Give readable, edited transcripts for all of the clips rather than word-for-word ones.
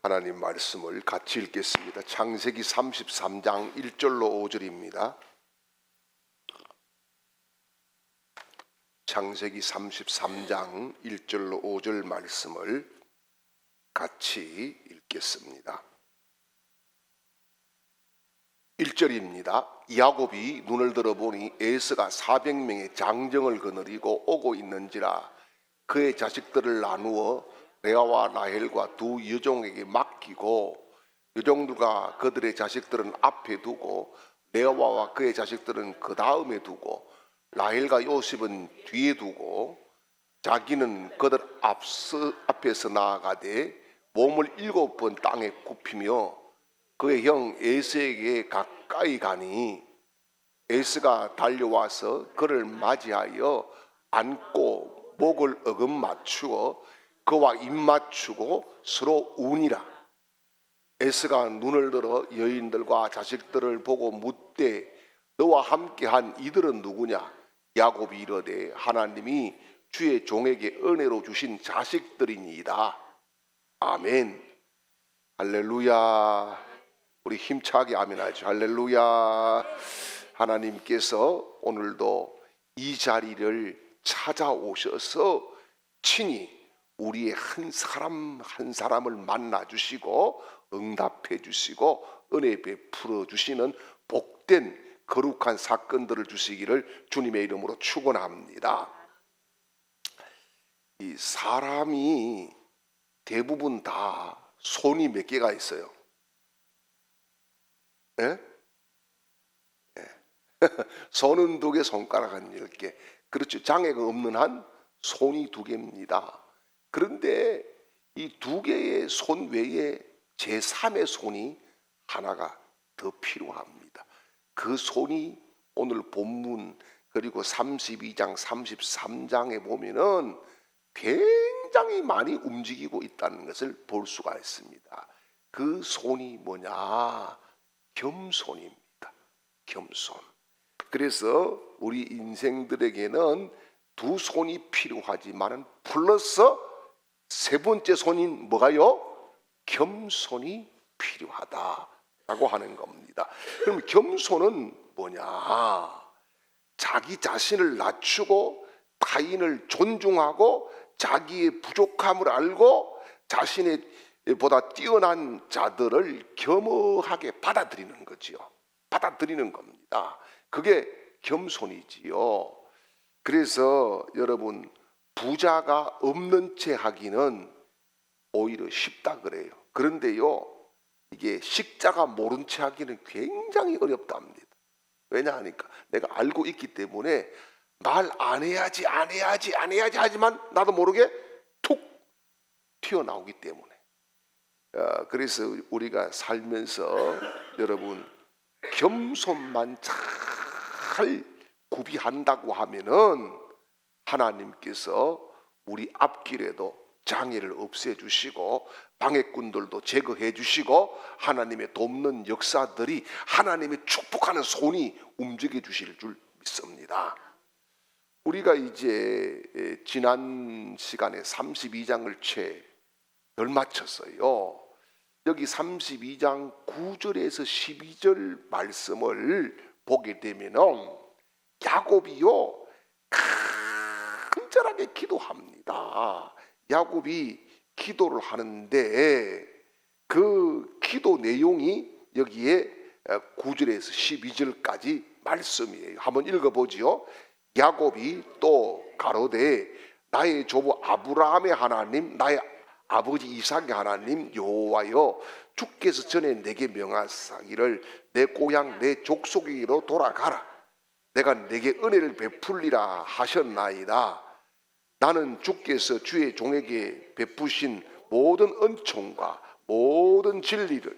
하나님 말씀을 같이 읽겠습니다. 창세기 33장 1절로 5절입니다. 창세기 33장 1절로 5절 말씀을 같이 읽겠습니다. 1절입니다. 야곱이 눈을 들어보니 에서가 400명의 장정을 거느리고 오고 있는지라 그의 자식들을 나누어 레아와 라헬과 두 여종에게 맡기고 여종들과 그들의 자식들은 앞에 두고 레아와 그의 자식들은 그 다음에 두고 라헬과 요셉은 뒤에 두고 자기는 그들 앞에서 나아가되 몸을 7번 땅에 굽히며 그의 형 에서에게 가까이 가니 에서가 달려와서 그를 맞이하여 안고 목을 어금 맞추어 그와 입 맞추고 서로 우니라. 에서가 눈을 들어 여인들과 자식들을 보고 묻되 너와 함께한 이들은 누구냐? 야곱이 이르되 하나님이 주의 종에게 은혜로 주신 자식들이니이다. 아멘. 할렐루야. 우리 힘차게 아멘하죠. 할렐루야. 하나님께서 오늘도 이 자리를 찾아오셔서 친히 우리의 한 사람 한 사람을 만나 주시고 응답해 주시고 은혜 베풀어 주시는 복된 거룩한 사건들을 주시기를 주님의 이름으로 축원합니다. 이 사람이 대부분 다 손이 몇 개가 있어요? 예? 예. 손은 2개, 손가락은 10개. 그렇죠. 장애가 없는 한 손이 2개입니다. 그런데 이 2개의 손 외에 제3의 손이 하나가 더 필요합니다. 그 손이 오늘 본문 그리고 32장 33장에 보면은 굉장히 많이 움직이고 있다는 것을 볼 수가 있습니다. 그 손이 뭐냐? 겸손입니다. 겸손. 그래서 우리 인생들에게는 2 손이 필요하지만 플러스 3번째 손인 뭐가요? 겸손이 필요하다라고 하는 겁니다. 그럼 겸손은 뭐냐? 자기 자신을 낮추고 타인을 존중하고 자기의 부족함을 알고 자신의 보다 뛰어난 자들을 겸허하게 받아들이는 거지요. 받아들이는 겁니다. 그게 겸손이지요. 그래서 여러분 부자가 없는 채 하기는 오히려 쉽다 그래요. 그런데요 이게 식자가 모른 채 하기는 굉장히 어렵답니다. 왜냐하니까 내가 알고 있기 때문에 말 안 해야지 하지만 나도 모르게 툭 튀어나오기 때문에 그래서 우리가 살면서 여러분 겸손만 잘 구비한다고 하면은 하나님께서 우리 앞길에도 장애를 없애주시고 방해꾼들도 제거해 주시고 하나님의 돕는 역사들이 하나님의 축복하는 손이 움직여 주실 줄 믿습니다. 우리가 이제 지난 시간에 32장을 채 덜 마쳤어요. 여기 32장 9절에서 12절 말씀을 보게 되면은 야곱이요 간절하게 기도합니다. 야곱이 기도를 하는데 그 기도 내용이 여기에 9절에서 12절까지 말씀이에요. 한번 읽어보지요. 야곱이 또 가로되 나의 조부 아브라함의 하나님 나의 아버지 이삭의 하나님 여호와여 주께서 전에 내게 명하사기를 내 고향 내 족속에게로 돌아가라. 내가 내게 은혜를 베풀리라 하셨나이다. 나는 주께서 주의 종에게 베푸신 모든 은총과 모든 진리를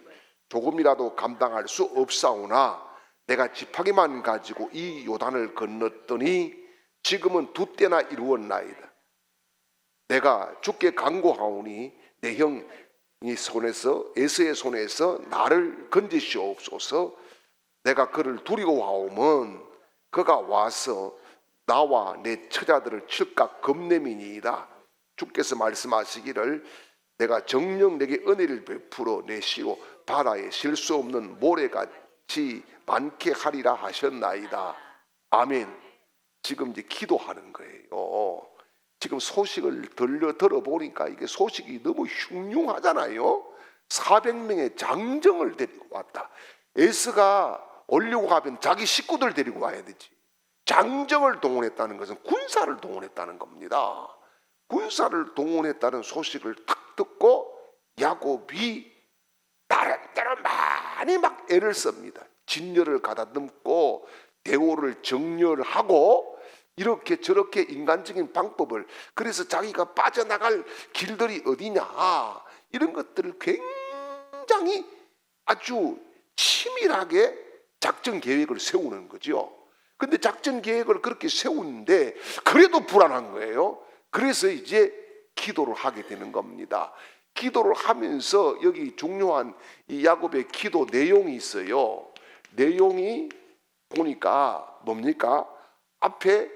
조금이라도 감당할 수 없사오나 내가 지팡이만 가지고 이 요단을 건넜더니 지금은 2때나 이루었나이다. 내가 주께 간구하오니 내 형이 손에서 에서의 손에서 나를 건지시옵소서. 내가 그를 두려워하오면 그가 와서 나와 내 처자들을 칠까 겁냄이니이다. 주께서 말씀하시기를 내가 정녕 내게 은혜를 베풀어 내 시로 바다에 실 수 없는 모래같이 많게 하리라 하셨나이다. 아멘. 지금 이제 기도하는 거예요. 지금 소식을 들어보니까 이게 소식이 너무 흉흉하잖아요. 400명의 장정을 데리고 왔다. 에스가 오려고 하면 자기 식구들 데리고 와야 되지. 장정을 동원했다는 것은 군사를 동원했다는 겁니다. 군사를 동원했다는 소식을 딱 듣고 야곱이 나름대로 많이 막 애를 씁니다. 진열을 가다듬고 대오를 정렬하고 이렇게 저렇게 인간적인 방법을, 그래서 자기가 빠져나갈 길들이 어디냐 이런 것들을 굉장히 아주 치밀하게 작전 계획을 세우는 거죠. 근데 작전 계획을 그렇게 세우는데 그래도 불안한 거예요. 그래서 이제 기도를 하게 되는 겁니다. 기도를 하면서 여기 중요한 이 야곱의 기도 내용이 있어요. 내용이 보니까 뭡니까? 앞에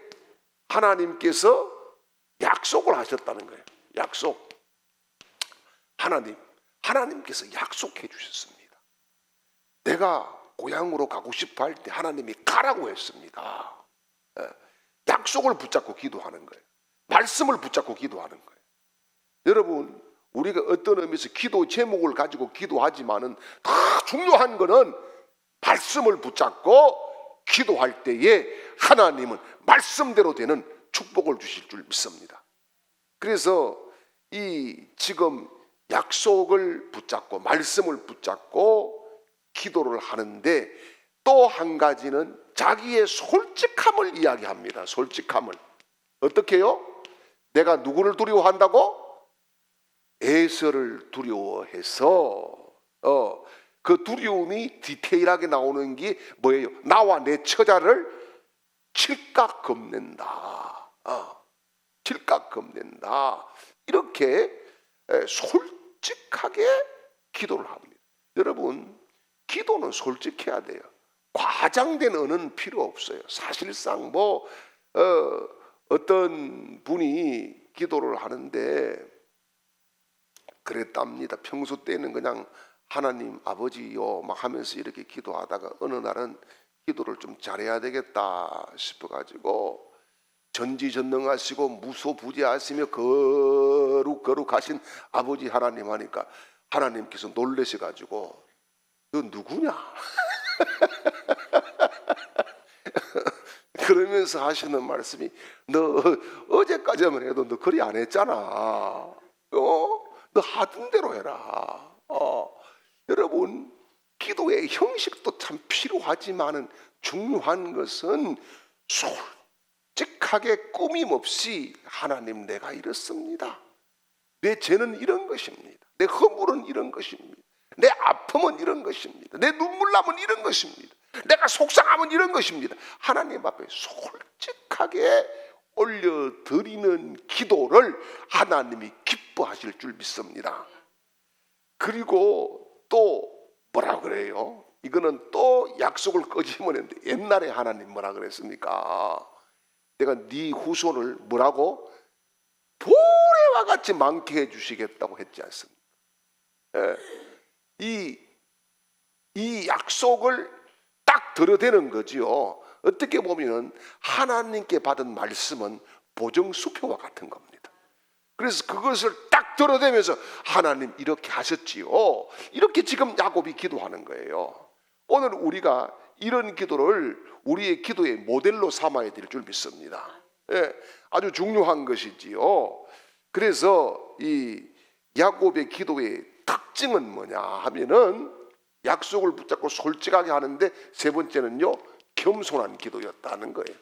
하나님께서 약속을 하셨다는 거예요. 약속. 하나님께서 약속해 주셨습니다. 내가 고향으로 가고 싶어 할 때 하나님이 가라고 했습니다. 약속을 붙잡고 기도하는 거예요. 말씀을 붙잡고 기도하는 거예요. 여러분, 우리가 어떤 의미에서 기도 제목을 가지고 기도하지만은 더 중요한 거는 말씀을 붙잡고 기도할 때에 하나님은 말씀대로 되는 축복을 주실 줄 믿습니다. 그래서 이 지금 약속을 붙잡고 말씀을 붙잡고 기도를 하는데 또 한 가지는 자기의 솔직함을 이야기합니다. 솔직함을. 어떻게 해요? 내가 누구를 두려워한다고? 에서를 두려워해서 그 두려움이 디테일하게 나오는 게 뭐예요? 나와 내 처자를 칠까 겁낸다. 칠까 겁낸다. 이렇게 솔직하게 기도를 합니다. 여러분, 기도는 솔직해야 돼요. 과장된 언어는 필요 없어요. 사실상 어떤 분이 기도를 하는데 그랬답니다. 평소 때는 그냥 하나님 아버지요 막 하면서 이렇게 기도하다가 어느 날은 기도를 좀 잘해야 되겠다 싶어가지고 전지전능하시고 무소부재하시며 거룩하신 아버지 하나님 하니까 하나님께서 놀라셔가지고 너 누구냐? 그러면서 하시는 말씀이 너 어제까지만 해도 너 그리 안 했잖아. 너 하던 대로 해라. 여러분, 기도의 형식도 참 필요하지만은 중요한 것은 솔직하게 꾸밈없이 하나님 내가 이렇습니다. 내 죄는 이런 것입니다. 내 허물은 이런 것입니다. 내 아픔은 이런 것입니다. 내 눈물남은 이런 것입니다. 내가 속상함은 이런 것입니다. 하나님 앞에 솔직하게 올려드리는 기도를 하나님이 기뻐하실 줄 믿습니다. 그리고 또 뭐라 그래요? 이거는 또 약속을 꺼지면 옛날에 하나님 뭐라 그랬습니까? 내가 네 후손을 뭐라고? 보레와 같이 많게 해주시겠다고 했지 않습니까? 이 약속을 딱 들어대는 거지요. 어떻게 보면 하나님께 받은 말씀은 보정수표와 같은 겁니다. 그래서 그것을 딱 들어대면서 하나님 이렇게 하셨지요. 이렇게 지금 야곱이 기도하는 거예요. 오늘 우리가 이런 기도를 우리의 기도의 모델로 삼아야 될 줄 믿습니다. 아주 중요한 것이지요. 그래서 이 야곱의 기도의 특징은 뭐냐 하면은 약속을 붙잡고 솔직하게 하는데 세 번째는요, 겸손한 기도였다는 거예요.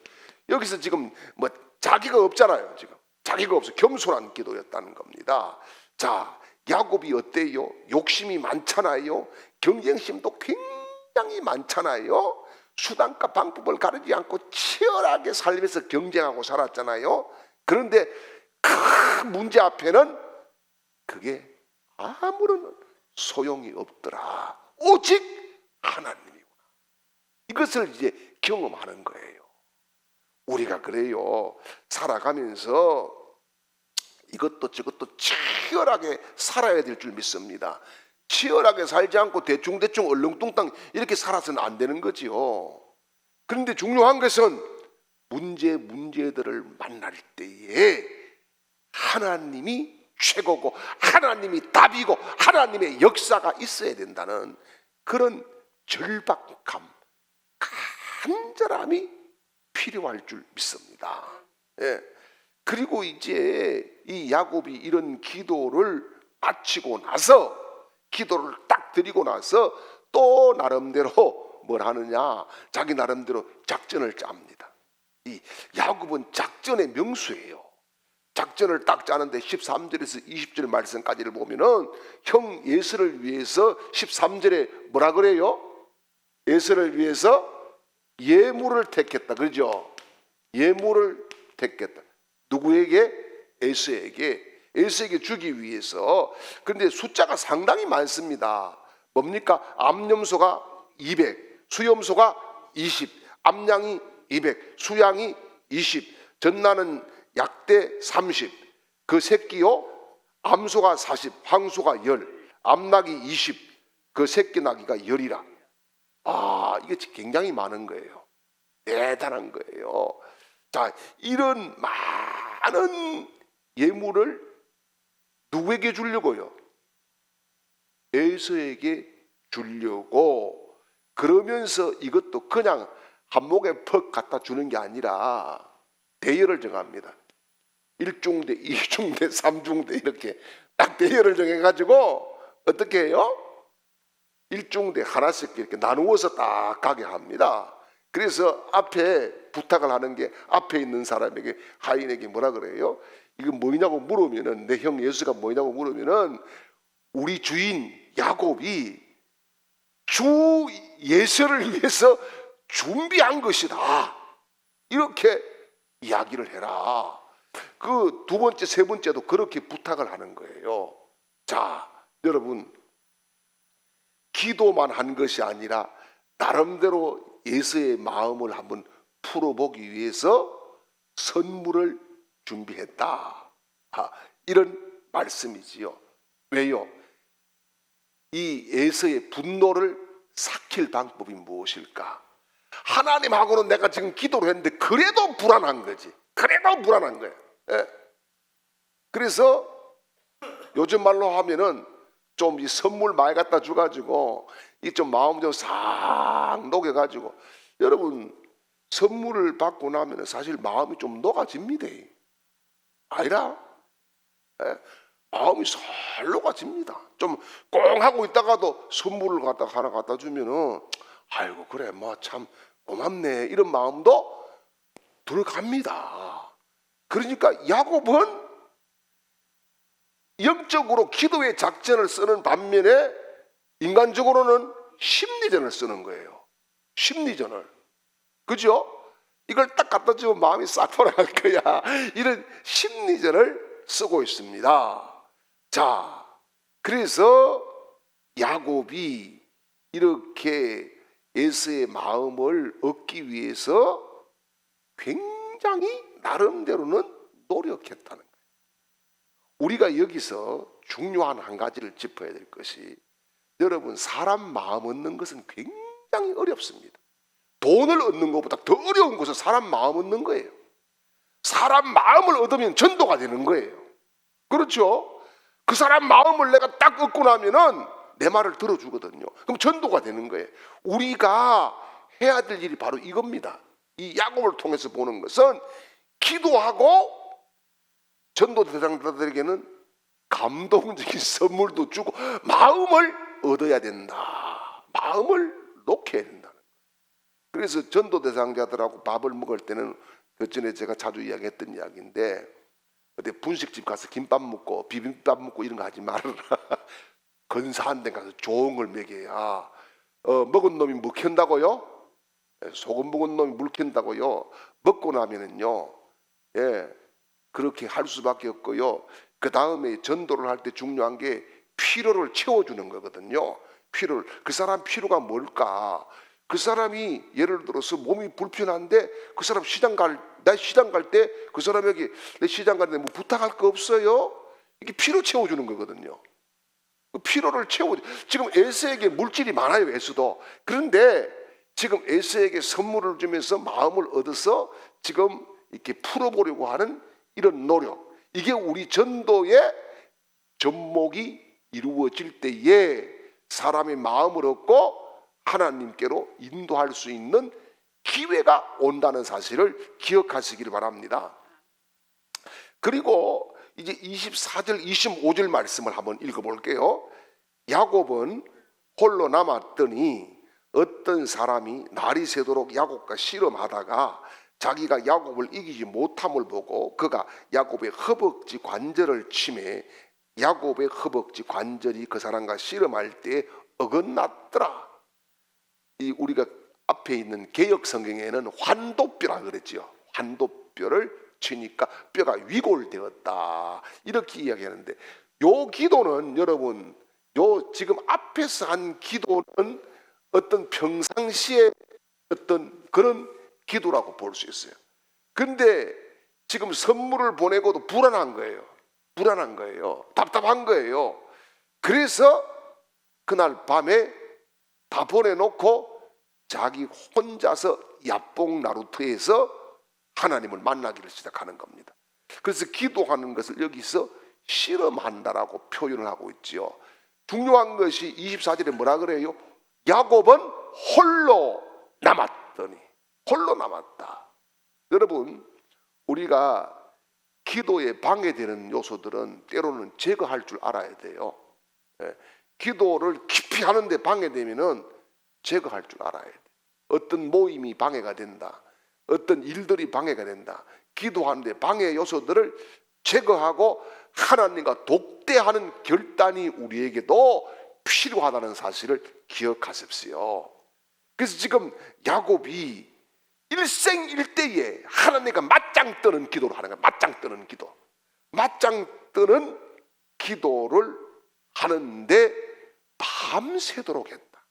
여기서 지금 뭐 자기가 없잖아요. 지금 자기가 없어. 겸손한 기도였다는 겁니다. 자, 야곱이 어때요? 욕심이 많잖아요. 경쟁심도 굉장히 많잖아요. 수단과 방법을 가리지 않고 치열하게 살면서 경쟁하고 살았잖아요. 그런데 큰 문제 앞에는 그게 아무런 소용이 없더라. 오직 하나님이구나. 이것을 이제 경험하는 거예요. 우리가 그래요. 살아가면서 이것도 저것도 치열하게 살아야 될 줄 믿습니다. 치열하게 살지 않고 대충대충 얼렁뚱땅 이렇게 살아서는 안 되는 거지요. 그런데 중요한 것은 문제들을 만날 때에 하나님이 최고고 하나님이 답이고 하나님의 역사가 있어야 된다는 그런 절박함, 간절함이 필요할 줄 믿습니다. 예. 그리고 이제 이 야곱이 이런 기도를 마치고 나서, 기도를 딱 드리고 나서 또 나름대로 뭘 하느냐, 자기 나름대로 작전을 짭니다. 이 야곱은 작전의 명수예요. 작전을 딱 짜는데 13절에서 20절 말씀까지를 보면은 형 예서를 위해서 13절에 뭐라 그래요? 예서를 위해서 예물을 택했다. 그렇죠? 예물을 택했다. 누구에게? 에서에게 주기 위해서. 그런데 숫자가 상당히 많습니다. 뭡니까? 암염소가 200, 수염소가 20, 암양이 200, 수양이 20, 전나는 약대 30, 그 새끼요 암소가 40, 황소가 10, 암낙이 20, 그 새끼 나귀가 10이라. 이게 굉장히 많은 거예요. 대단한 거예요. 자, 이런 많은 예물을 누구에게 주려고요? 에서에게 주려고. 그러면서 이것도 그냥 한목에 퍽 갖다 주는 게 아니라 대열을 정합니다. 1중대, 2중대, 3중대 이렇게 딱 대열을 정해가지고 어떻게 해요? 1중대 하나씩 이렇게 나누어서 딱 가게 합니다. 그래서 앞에 부탁을 하는 게 앞에 있는 사람에게, 하인에게 뭐라 그래요? 이거 뭐냐고 물으면은, 내 형 예수가 뭐냐고 물으면은 우리 주인 야곱이 주 예서를 위해서 준비한 것이다, 이렇게 이야기를 해라. 그 두 번째, 세 번째도 그렇게 부탁을 하는 거예요. 자, 여러분, 기도만 한 것이 아니라 나름대로 예서의 마음을 한번 풀어보기 위해서 선물을 준비했다, 이런 말씀이지요. 왜요? 이 예서의 분노를 삭힐 방법이 무엇일까? 하나님하고는 내가 지금 기도를 했는데 그래도 불안한 거지. 그래도 불안한 거예요. 예. 그래서 요즘 말로 하면은 좀 이 선물 많이 갖다 줘가지고 이 좀 마음 좀 싹 녹여가지고, 여러분 선물을 받고 나면 사실 마음이 좀 녹아집니다. 아니라? 예? 마음이 살 녹아집니다. 좀 꽁 하고 있다가도 선물을 하나 갖다 주면은 아이고 그래 뭐 참 고맙네, 이런 마음도 들어갑니다. 그러니까 야곱은 영적으로 기도의 작전을 쓰는 반면에 인간적으로는 심리전을 쓰는 거예요. 심리전을. 그죠? 이걸 딱 갖다 주면 마음이 싹 돌아갈 거야, 이런 심리전을 쓰고 있습니다. 자, 그래서 야곱이 이렇게 에서의 마음을 얻기 위해서 굉장히 나름대로는 노력했다는 거예요. 우리가 여기서 중요한 한 가지를 짚어야 될 것이, 여러분 사람 마음 얻는 것은 굉장히 어렵습니다. 돈을 얻는 것보다 더 어려운 것은 사람 마음 얻는 거예요. 사람 마음을 얻으면 전도가 되는 거예요. 그렇죠? 그 사람 마음을 내가 딱 얻고 나면은 내 말을 들어주거든요. 그럼 전도가 되는 거예요. 우리가 해야 될 일이 바로 이겁니다. 이 야곱을 통해서 보는 것은 기도하고 전도 대상자들에게는 감동적인 선물도 주고 마음을 얻어야 된다. 마음을 놓게 해야 된다는 거예요. 그래서 전도 대상자들하고 밥을 먹을 때는 그 전에 제가 자주 이야기했던 이야기인데, 어디 분식집 가서 김밥 먹고 비빔밥 먹고 이런 거 하지 말아라. 근사한 데 가서 좋은 걸 먹여야 먹은 놈이 먹힌다고요? 소금 먹은 놈이 물킨다고요? 먹고 나면은요, 그렇게 할 수밖에 없고요. 그 다음에 전도를 할 때 중요한 게 피로를 채워주는 거거든요. 피로를. 그 사람 피로가 뭘까? 그 사람이 예를 들어서 몸이 불편한데 그 사람 나 시장 갈 때 그 사람에게 내 시장 가는데 뭐 부탁할 거 없어요? 이게 피로 채워주는 거거든요. 그 피로를 지금 에서에게 물질이 많아요. 에서도. 그런데 지금 에서에게 선물을 주면서 마음을 얻어서 지금 이렇게 풀어보려고 하는 이런 노력, 이게 우리 전도의 접목이 이루어질 때에 사람의 마음을 얻고 하나님께로 인도할 수 있는 기회가 온다는 사실을 기억하시기를 바랍니다. 그리고 이제 24절 25절 말씀을 한번 읽어볼게요. 야곱은 홀로 남았더니 어떤 사람이 날이 새도록 야곱과 씨름하다가 자기가 야곱을 이기지 못함을 보고 그가 야곱의 허벅지 관절을 치매 야곱의 허벅지 관절이 그 사람과 씨름할 때 어긋났더라. 이 우리가 앞에 있는 개역 성경에는 환도뼈라 그랬죠. 환도뼈를 치니까 뼈가 위골되었다 이렇게 이야기하는데, 요 기도는 여러분, 요 지금 앞에서 한 기도는 어떤 평상시에 어떤 그런 기도라고 볼 수 있어요. 근데 지금 선물을 보내고도 불안한 거예요. 답답한 거예요. 그래서 그날 밤에 다 보내놓고 자기 혼자서 야뽕 나루터에서 하나님을 만나기를 시작하는 겁니다. 그래서 기도하는 것을 여기서 실험한다라고 표현을 하고 있죠. 중요한 것이 24절에 뭐라 그래요? 야곱은 홀로 남았더니, 홀로 남았다. 여러분, 우리가 기도에 방해되는 요소들은 때로는 제거할 줄 알아야 돼요. 기도를 깊이 하는데 방해되면은 제거할 줄 알아야 돼. 어떤 모임이 방해가 된다, 어떤 일들이 방해가 된다, 기도하는데 방해 요소들을 제거하고 하나님과 독대하는 결단이 우리에게도 필요하다는 사실을 기억하십시오. 그래서 지금 야곱이 일생일대에 하나님과 맞짱 뜨는 기도를 하는 거야. 맞짱 뜨는 기도. 맞짱 뜨는 기도를 하는데 밤새도록 했다.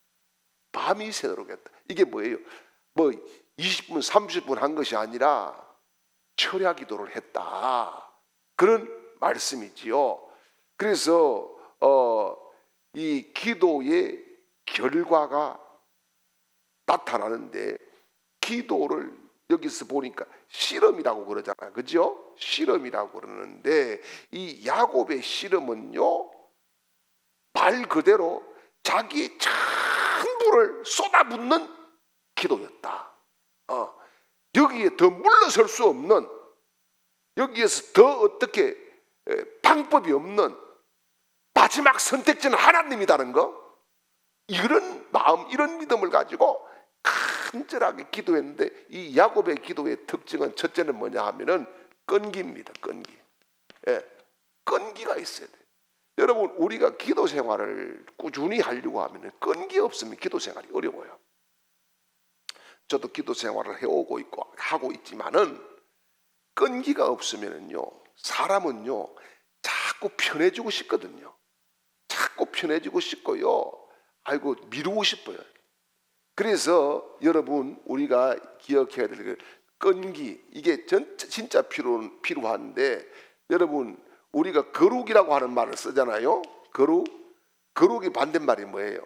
밤이 새도록 했다. 이게 뭐예요? 뭐 20분 30분 한 것이 아니라 철야 기도를 했다, 그런 말씀이지요. 그래서 이 기도의 결과가 나타나는데, 기도를 여기서 보니까 실험이라고 그러잖아요. 그죠? 실험이라고 그러는데 이 야곱의 실험은요, 말 그대로 자기 전부를 쏟아붓는 기도였다. 여기에 더 물러설 수 없는, 여기에서 더 어떻게 방법이 없는 마지막 선택지는 하나님이라는 거, 이런 마음, 이런 믿음을 가지고 간절하게 기도했는데, 이 야곱의 기도의 특징은 첫째는 뭐냐 하면은 끈기입니다. 끈기. 끈기가 있어야 돼요. 여러분, 우리가 기도 생활을 꾸준히 하려고 하면 끈기 없으면 기도 생활이 어려워요. 저도 기도 생활을 해오고 있고 하고 있지만은 끈기가 없으면은요, 사람은요 자꾸 편해지고 싶거든요. 자꾸 편해지고 싶고요, 아이고 미루고 싶어요. 그래서 여러분, 우리가 기억해야 될 게 끈기, 이게 진짜 필요한데, 여러분, 우리가 거룩이라고 하는 말을 쓰잖아요. 거룩의 반대말이 뭐예요?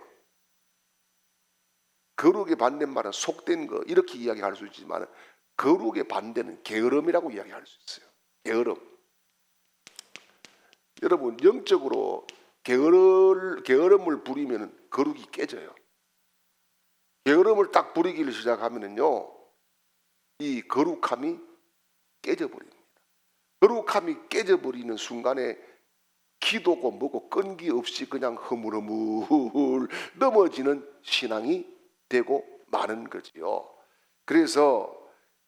거룩의 반대말은 속된 거, 이렇게 이야기할 수 있지만 거룩의 반대는 게으름이라고 이야기할 수 있어요. 게으름. 여러분, 영적으로 게으름을 부리면 거룩이 깨져요. 게으름을 딱 부리기를 시작하면은요, 이 거룩함이 깨져버립니다. 거룩함이 깨져버리는 순간에 기도고 뭐고 끈기 없이 그냥 허물허물 넘어지는 신앙이 되고 마는 거지요. 그래서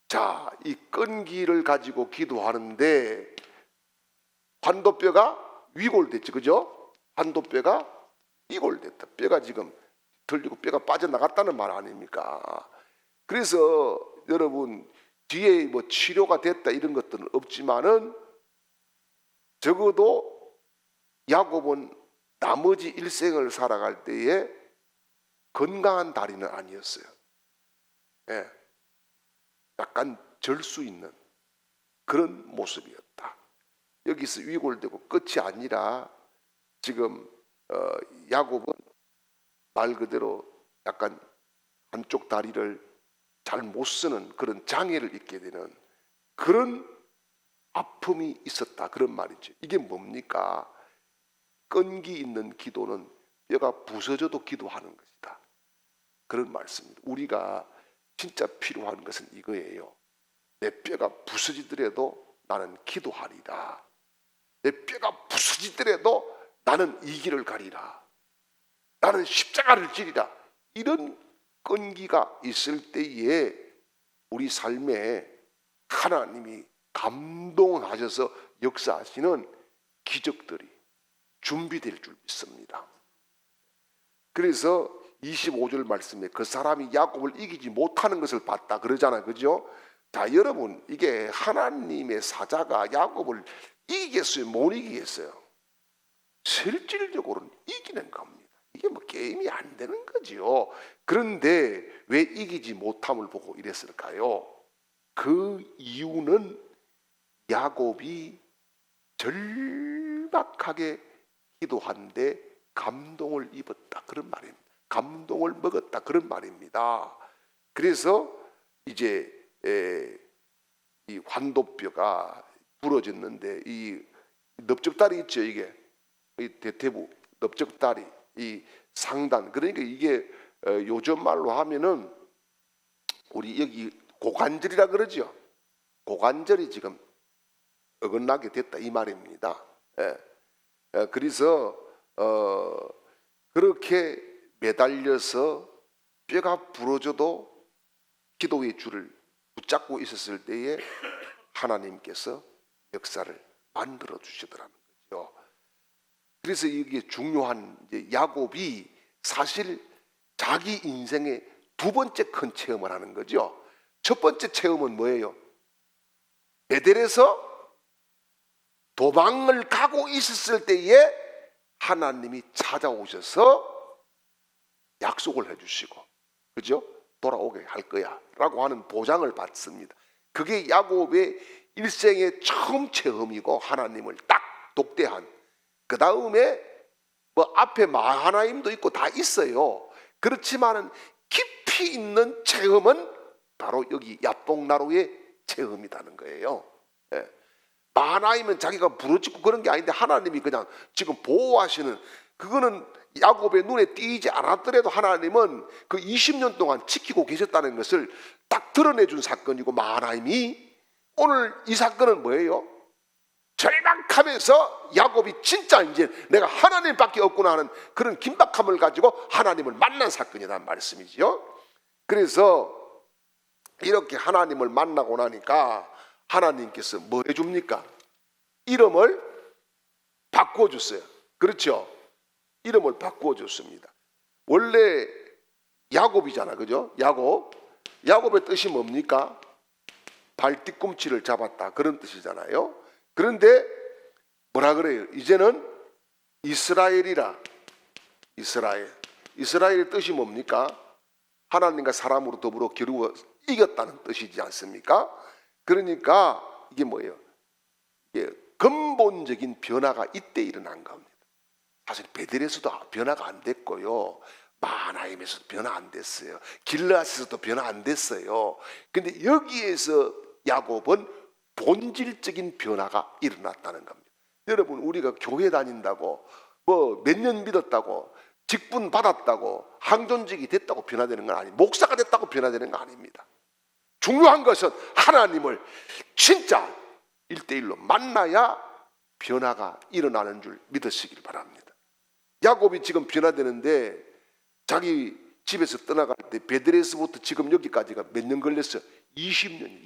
자, 이 끈기를 가지고 기도하는데 환도뼈가 위골됐죠. 그죠? 환도뼈가 위골됐다. 뼈가 지금 들리고 뼈가 빠져나갔다는 말 아닙니까? 그래서 여러분, 뒤에 뭐 치료가 됐다 이런 것들은 없지만은 적어도 야곱은 나머지 일생을 살아갈 때에 건강한 다리는 아니었어요. 예, 약간 절 수 있는 그런 모습이었다. 여기서 위골되고 끝이 아니라 지금 야곱은 말 그대로 약간 한쪽 다리를 잘 못 쓰는 그런 장애를 입게 되는 그런 아픔이 있었다, 그런 말이죠. 이게 뭡니까? 끈기 있는 기도는 뼈가 부서져도 기도하는 것이다, 그런 말씀입니다. 우리가 진짜 필요한 것은 이거예요. 내 뼈가 부서지더라도 나는 기도하리라. 내 뼈가 부서지더라도 나는 이 길을 가리라. 나는 십자가를 지리라. 이런 끈기가 있을 때에 우리 삶에 하나님이 감동하셔서 역사하시는 기적들이 준비될 줄 믿습니다. 그래서 25절 말씀에 그 사람이 야곱을 이기지 못하는 것을 봤다 그러잖아요, 그죠? 자, 여러분, 이게 하나님의 사자가 야곱을 이기겠어요, 못 이기겠어요? 실질적으로는 이기는 겁니다. 이게 뭐 게임이 안 되는 거지요. 그런데 왜 이기지 못함을 보고 이랬을까요? 그 이유는 야곱이 절박하게 기도한데 감동을 입었다, 그런 말입니다. 감동을 먹었다, 그런 말입니다. 그래서 이제 이 환도뼈가 부러졌는데 이 넓적다리 있죠, 이게 이 대퇴부 넓적다리, 이 상단, 그러니까 이게 요즘 말로 하면은 우리 여기 고관절이라 그러죠. 고관절이 지금 어긋나게 됐다, 이 말입니다. 그래서 그렇게 매달려서 뼈가 부러져도 기도의 줄을 붙잡고 있었을 때에 하나님께서 역사를 만들어 주시더라는 거죠. 그래서 이게 중요한, 이제 야곱이 사실 자기 인생의 두 번째 큰 체험을 하는 거죠. 첫 번째 체험은 뭐예요? 베델에서 도망을 가고 있었을 때에 하나님이 찾아오셔서 약속을 해주시고, 그죠? 돌아오게 할 거야 라고 하는 보장을 받습니다. 그게 야곱의 일생의 처음 체험이고, 하나님을 딱 독대한. 그 다음에 뭐 앞에 마하나임도 있고 다 있어요. 그렇지만은 깊이 있는 체험은 바로 여기 야복나루의 체험이라는 거예요. 마하나임은 자기가 부르짖고 그런 게 아닌데 하나님이 그냥 지금 보호하시는, 그거는 야곱의 눈에 띄지 않았더라도 하나님은 그 20년 동안 지키고 계셨다는 것을 딱 드러내준 사건이고, 마하나임이 오늘 이 사건은 뭐예요? 절박하면서 야곱이 진짜 이제 내가 하나님밖에 없구나 하는 그런 긴박함을 가지고 하나님을 만난 사건이라는 말씀이죠. 그래서 이렇게 하나님을 만나고 나니까 하나님께서 뭐 해줍니까? 이름을 바꾸어줬어요. 그렇죠? 이름을 바꾸어줬습니다. 원래 야곱이잖아, 그죠? 야곱의 뜻이 뭡니까? 발 뒤꿈치를 잡았다, 그런 뜻이잖아요. 그런데 뭐라 그래요? 이제는 이스라엘이라. 이스라엘의 뜻이 뭡니까? 하나님과 사람으로 더불어 겨루어 이겼다는 뜻이지 않습니까? 그러니까 이게 뭐예요? 이게 근본적인 변화가 이때 일어난 겁니다. 사실 베델에서도 변화가 안 됐고요, 마하나임에서도 변화 안 됐어요, 길르앗에서도 변화 안 됐어요. 근데 여기에서 야곱은 본질적인 변화가 일어났다는 겁니다. 여러분, 우리가 교회 다닌다고 뭐 몇 년 믿었다고 직분 받았다고 항존직이 됐다고 변화되는 건 아니에요. 목사가 됐다고 변화되는 거 아닙니다. 중요한 것은 하나님을 진짜 1대1로 만나야 변화가 일어나는 줄 믿으시길 바랍니다. 야곱이 지금 변화되는데 자기 집에서 떠나갈 때 베델에서부터 지금 여기까지가 몇 년 걸렸어요? 20년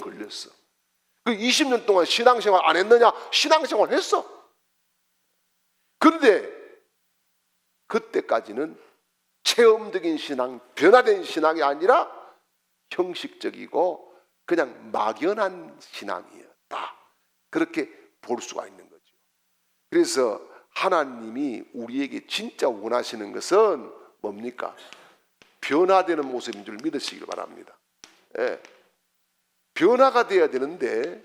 걸렸어. 그 20년 동안 신앙생활 안 했느냐? 신앙생활 했어. 그런데 그때까지는 체험적인 신앙, 변화된 신앙이 아니라 형식적이고 그냥 막연한 신앙이었다, 그렇게 볼 수가 있는 거죠. 그래서 하나님이 우리에게 진짜 원하시는 것은 뭡니까? 변화되는 모습인 줄 믿으시길 바랍니다. 예. 변화가 돼야 되는데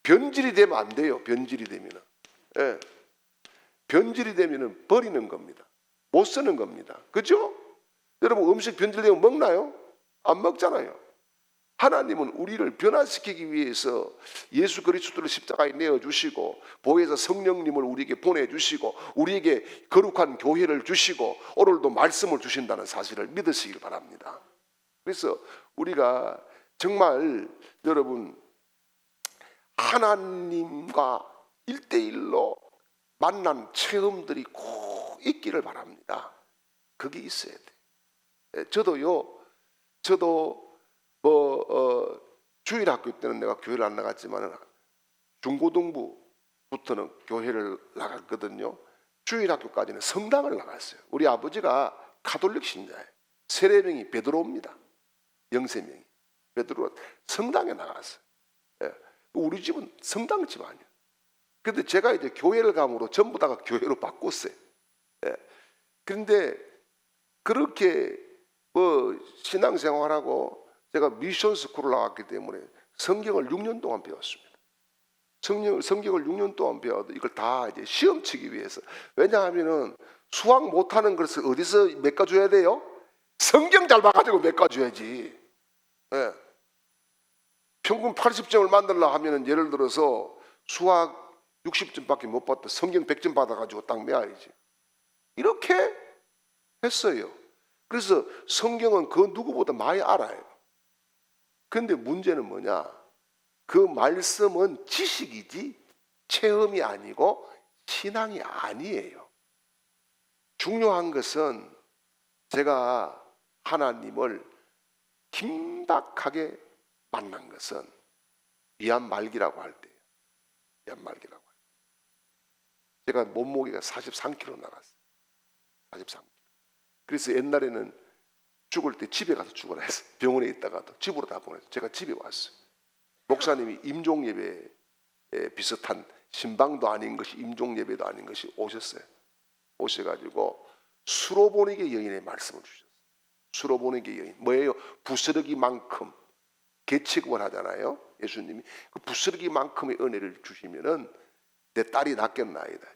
변질이 되면 안 돼요. 변질이 되면은. 예. 변질이 되면은 버리는 겁니다. 못 쓰는 겁니다. 그죠? 여러분 음식 변질되면 먹나요? 안 먹잖아요. 하나님은 우리를 변화시키기 위해서 예수 그리스도를 십자가에 내어주시고 보혜사 성령님을 우리에게 보내주시고 우리에게 거룩한 교회를 주시고 오늘도 말씀을 주신다는 사실을 믿으시길 바랍니다. 그래서 우리가 정말 여러분 하나님과 1대1로 만난 체험들이 꼭 있기를 바랍니다. 그게 있어야 돼. 저도 주일학교 때는 내가 교회를 안 나갔지만 중고등부부터는 교회를 나갔거든요. 주일학교까지는 성당을 나갔어요. 우리 아버지가 가톨릭 신자예요. 세례명이 베드로입니다. 영세명이 베드로. 성당에 나갔어요. 예. 우리 집은 성당 집안이에요. 그런데 제가 이제 교회를 감으로 전부 다가 교회로 바꿨어요. 예. 그런데 그렇게 신앙생활하고 제가 미션 스쿨을 나왔기 때문에 성경을 6년 동안 배웠습니다. 성경을 6년 동안 배워도 이걸 다 이제 시험 치기 위해서. 왜냐하면은 수학 못하는 것을 어디서 메꿔줘야 돼요? 성경 잘 봐가지고 메꿔줘야지. 예. 평균 80점을 만들려 하면은 예를 들어서 수학 60점밖에 못 받다 성경 100점 받아가지고 딱 메야지. 이렇게 했어요. 그래서 성경은 그 누구보다 많이 알아요. 그런데 문제는 뭐냐? 그 말씀은 지식이지 체험이 아니고 신앙이 아니에요. 중요한 것은 제가 하나님을 긴박하게 만난 것은 위안 말기라고 할 때예요. 위안 말기라고 할 때. 제가 몸무게가 43kg 나갔어요. 43kg. 그래서 옛날에는 죽을 때 집에 가서 죽으라 했어요. 병원에 있다가도 집으로 다 보냈어요. 제가 집에 왔어요. 목사님이 임종예배에 비슷한 신방도 아닌 것이 임종예배도 아닌 것이 오셨어요. 오셔가지고 수로보내기 여인의 말씀을 주셨어요. 수로보내기 여인 뭐예요? 부스러기만큼 계책을 하잖아요. 예수님이 그 부스러기만큼의 은혜를 주시면은 내 딸이 낫겠나이다.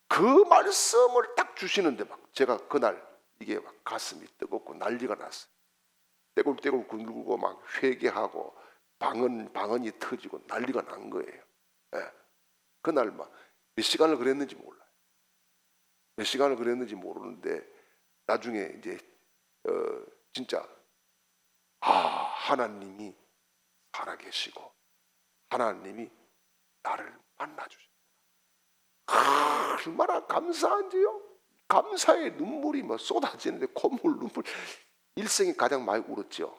그 말씀을 딱 주시는데 막 제가 그날 이게 막 가슴이 뜨겁고 난리가 났어요. 떼굴떼굴 굴고 막 회개하고 방언이 터지고 난리가 난 거예요. 예. 그날 막 몇 시간을 그랬는지 몰라요. 몇 시간을 그랬는지 모르는데 나중에 이제 진짜 하나님이 살아계시고 하나님이 나를 만나주셨구나. 얼마나 감사한지요. 감사의 눈물이 막 쏟아지는데 콧물 눈물 일생에 가장 많이 울었죠.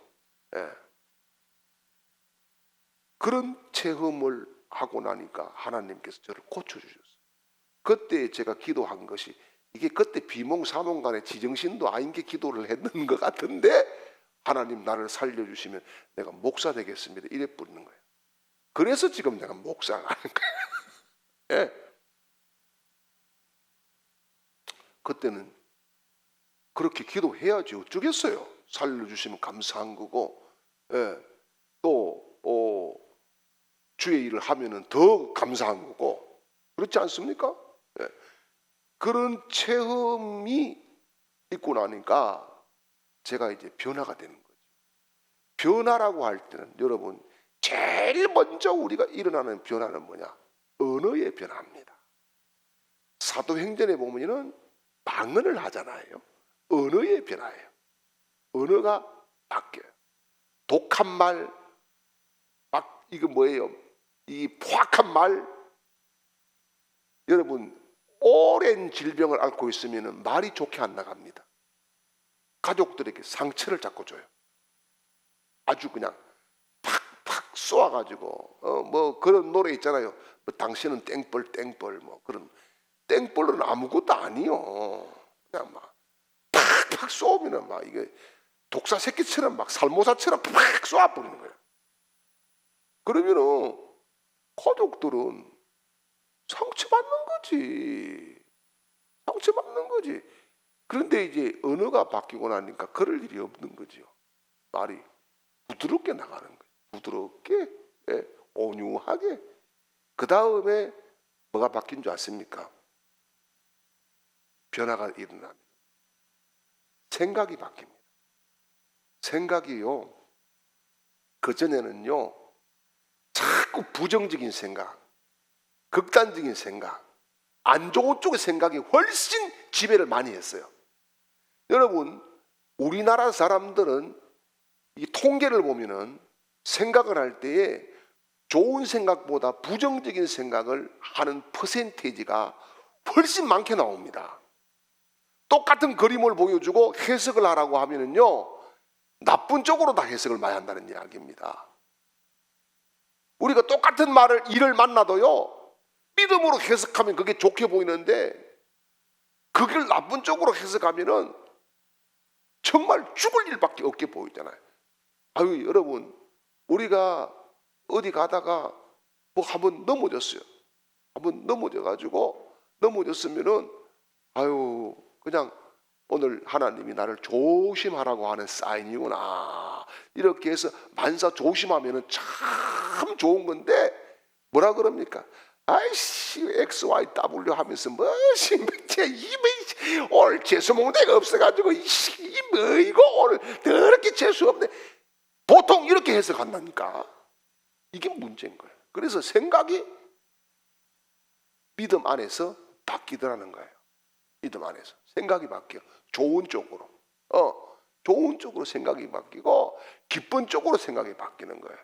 예. 그런 체험을 하고 나니까 하나님께서 저를 고쳐주셨어요. 그때 제가 기도한 것이 이게 그때 비몽사몽간에 지정신도 아닌 게 기도를 했는 것 같은데 하나님 나를 살려주시면 내가 목사 되겠습니다. 이래 뿌리는 거예요. 그래서 지금 내가 목사가 하는 거예요. 예. 그때는 그렇게 기도해야지 어쩌겠어요. 살려주시면 감사한 거고, 예. 또 주의 일을 하면은 더 감사한 거고, 그렇지 않습니까? 예. 그런 체험이 있고 나니까 제가 이제 변화가 되는 거죠. 변화라고 할 때는 여러분 제일 먼저 우리가 일어나는 변화는 뭐냐? 언어의 변화입니다. 사도행전에 보면은 방언을 하잖아요. 언어의 변화예요. 언어가 바뀌어요. 독한 말, 막 이거 뭐예요? 이 포악한 말. 여러분 오랜 질병을 앓고 있으면 말이 좋게 안 나갑니다. 가족들에게 상처를 자꾸 줘요. 아주 그냥 팍팍 쏘아가지고 뭐 그런 노래 있잖아요. 뭐 당신은 땡벌 뭐 그런 땡벌은 아무것도 아니요. 그냥 막 팍팍 쏘면은 막 이게 독사 새끼처럼 막 살모사처럼 팍 쏘아버리는 거예요. 그러면은 가족들은 상처받는 거지. 상처받는 거지. 그런데 이제 언어가 바뀌고 나니까 그럴 일이 없는 거죠. 말이 부드럽게 나가는 거예요. 부드럽게, 예, 온유하게. 그 다음에 뭐가 바뀐 줄 아십니까? 변화가 일어납니다. 생각이 바뀝니다. 생각이요, 그전에는요 자꾸 부정적인 생각, 극단적인 생각, 안 좋은 쪽의 생각이 훨씬 지배를 많이 했어요. 여러분, 우리나라 사람들은 이 통계를 보면은 생각을 할 때에 좋은 생각보다 부정적인 생각을 하는 퍼센테이지가 훨씬 많게 나옵니다. 똑같은 그림을 보여주고 해석을 하라고 하면은요 나쁜 쪽으로 다 해석을 많이 한다는 이야기입니다. 우리가 똑같은 일을 만나도요 믿음으로 해석하면 그게 좋게 보이는데 그걸 나쁜 쪽으로 해석하면은 정말 죽을 일밖에 없게 보이잖아요. 아유, 여러분, 우리가 어디 가다가 뭐 한번 넘어졌어요. 한번 넘어졌으면은 아유, 그냥 오늘 하나님이 나를 조심하라고 하는 사인이구나, 이렇게 해서 만사 조심하면은 참 좋은 건데 뭐라 그럽니까? 아이씨, XYW 하면서 뭐시 오늘 재수 먹는 데가 없어가지고 이 뭐이고 오늘 더럽게 재수 없네, 보통 이렇게 해석한다니까. 이게 문제인 거예요. 그래서 생각이 믿음 안에서 바뀌더라는 거예요. 믿음 안에서 생각이 바뀌어. 좋은 쪽으로, 좋은 쪽으로 생각이 바뀌고 기쁜 쪽으로 생각이 바뀌는 거예요.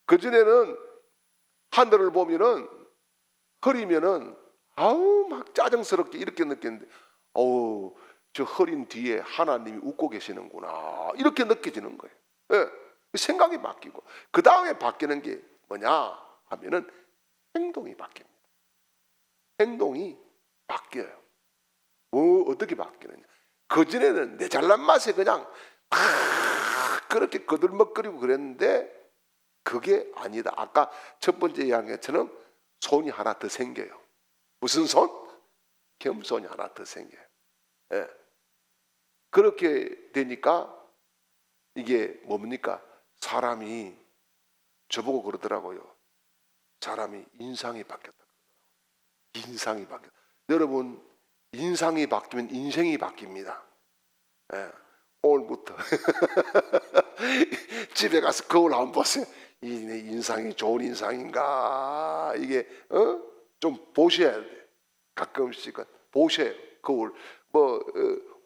그전에는 하늘을 보면은 흐리면은 아우 막 짜증스럽게 이렇게 느꼈는데, 어우, 저 흐린 뒤에 하나님이 웃고 계시는구나, 이렇게 느껴지는 거예요. 예, 생각이 바뀌고 그 다음에 바뀌는 게 뭐냐 하면은 행동이 바뀝니다. 행동이 바뀌어요. 뭐 어떻게 바뀌느냐? 그전에는 내 잘난 맛에 그냥 막 그렇게 거들먹거리고 그랬는데 그게 아니다. 아까 첫 번째 이야기처럼 손이 하나 더 생겨요. 무슨 손? 겸손이 하나 더 생겨요. 예. 그렇게 되니까 이게 뭡니까? 사람이 저보고 그러더라고요. 사람이 인상이 바뀌었다. 인상이 바뀌었다. 여러분, 인상이 바뀌면 인생이 바뀝니다. 예. 오늘부터 집에 가서 거울 한번 보세요. 이 인상이 좋은 인상인가? 이게 좀 보셔야 돼. 가끔씩은 보셔요. 거울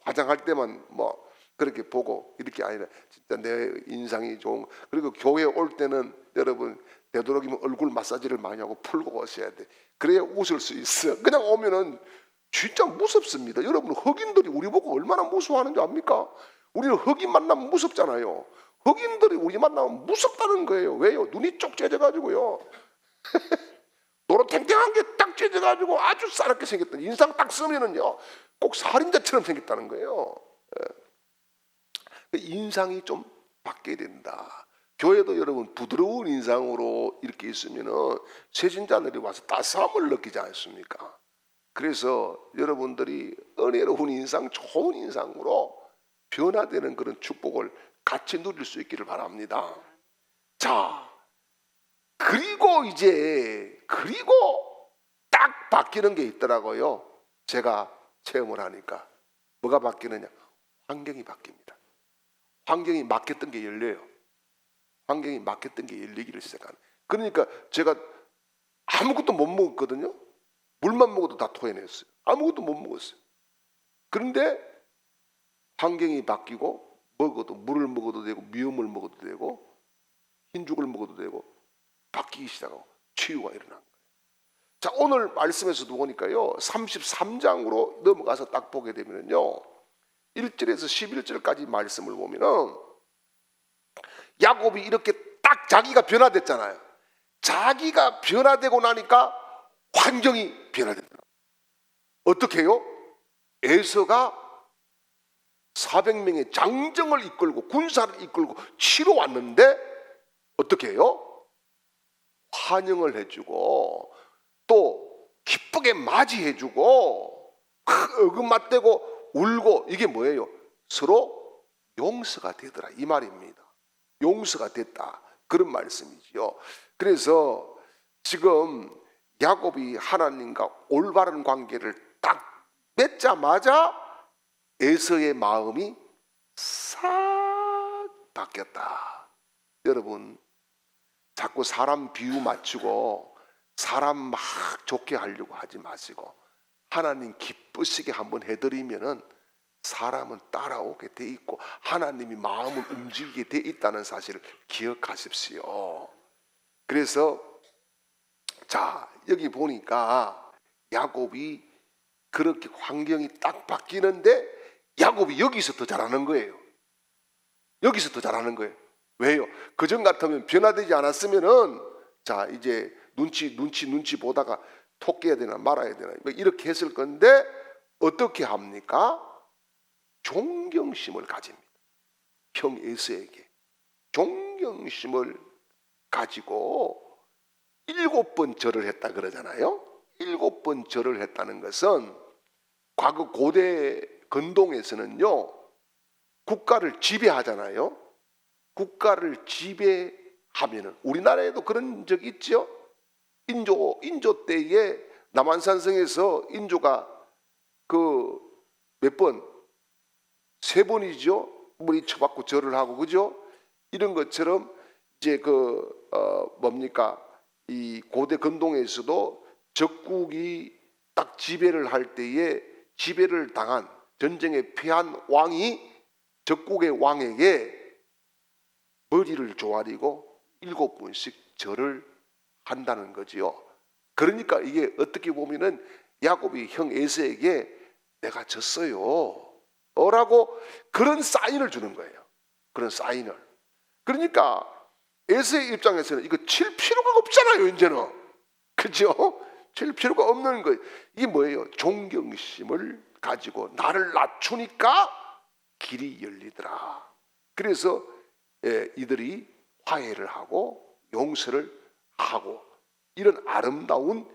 화장할 때만 뭐 그렇게 보고 이렇게 아니라 진짜 내 인상이 좋은. 그리고 교회 올 때는 여러분 되도록이면 얼굴 마사지를 많이 하고 풀고 오셔야 돼. 그래야 웃을 수 있어. 그냥 오면은 진짜 무섭습니다. 여러분, 흑인들이 우리 보고 얼마나 무서워하는 줄 압니까? 우리는 흑인 만나면 무섭잖아요. 흑인들이 우리 만나면 무섭다는 거예요. 왜요? 눈이 쪽 째져가지고요. 노릇탱탱한 게 딱 째져가지고 아주 싸납게 생겼던, 인상 딱 쓰면은요 꼭 살인자처럼 생겼다는 거예요. 인상이 좀 바뀌어야 된다. 교회도 여러분 부드러운 인상으로 이렇게 있으면은 세신자들이 와서 따스함을 느끼지 않습니까? 그래서 여러분들이 은혜로운 인상, 좋은 인상으로 변화되는 그런 축복을 같이 누릴 수 있기를 바랍니다. 자, 그리고 딱 바뀌는 게 있더라고요. 제가 체험을 하니까. 뭐가 바뀌느냐? 환경이 바뀝니다. 환경이 막혔던 게 열려요. 환경이 막혔던 게 열리기를 시작하는. 그러니까 제가 아무것도 못 먹었거든요. 물만 먹어도 다 토해냈어요. 아무것도 못 먹었어요. 그런데 환경이 바뀌고 먹어도, 물을 먹어도 되고 미음을 먹어도 되고 흰죽을 먹어도 되고 바뀌기 시작하고 치유가 일어난 거예요. 자, 오늘 말씀에서도 보니까요 33장으로 넘어가서 딱 보게 되면요 1절에서 11절까지 말씀을 보면은 야곱이 이렇게 딱 자기가 변화됐잖아요. 자기가 변화되고 나니까 환경이 변화되더라고요. 어떻게 해요? 에서가 400명의 장정을 이끌고 군사를 이끌고 치러 왔는데 어떻게 해요? 환영을 해주고 또 기쁘게 맞이해주고 어금맞대고 울고 이게 뭐예요? 서로 용서가 되더라 이 말입니다. 용서가 됐다 그런 말씀이지요. 그래서 지금 야곱이 하나님과 올바른 관계를 딱 맺자마자 에서의 마음이 싹 바뀌었다. 여러분 자꾸 사람 비유 맞추고 사람 막 좋게 하려고 하지 마시고 하나님 기쁘시게 한번 해드리면은 사람은 따라오게 돼 있고 하나님이 마음을 움직이게 돼 있다는 사실을 기억하십시오. 그래서 자 여기 보니까 야곱이 그렇게 환경이 딱 바뀌는데 야곱이 여기서 더 잘하는 거예요. 여기서 더 잘하는 거예요. 왜요? 그전 같으면 변화되지 않았으면은 자 이제 눈치 보다가 토끼야 되나 말아야 되나 이렇게 했을 건데 어떻게 합니까? 존경심을 가집니다. 형 에서에게 존경심을 가지고 7번 절을 했다 그러잖아요. 7번 절을 했다는 것은 과거 고대 근동에서는요 국가를 지배하잖아요. 국가를 지배하면은 우리나라에도 그런 적 있죠. 인조 때에 남한산성에서 인조가 그 몇 번? 3번이죠. 머리 쳐박고 절을 하고 그죠? 이런 것처럼 이제 뭡니까? 이 고대 근동에서도 적국이 딱 지배를 할 때에 지배를 당한 전쟁에 패한 왕이 적국의 왕에게 머리를 조아리고 7번씩 절을 한다는 거지요. 그러니까 이게 어떻게 보면은 야곱이 형 에서에게 내가 졌어요 라고 그런 사인을 주는 거예요. 그런 사인을. 그러니까 에서의 입장에서는 이거 칠 필요가 없잖아요 이제는. 그죠? 칠 필요가 없는 거예요. 이게 뭐예요? 존경심을 가지고 나를 낮추니까 길이 열리더라. 그래서 이들이 화해를 하고 용서를 하고 이런 아름다운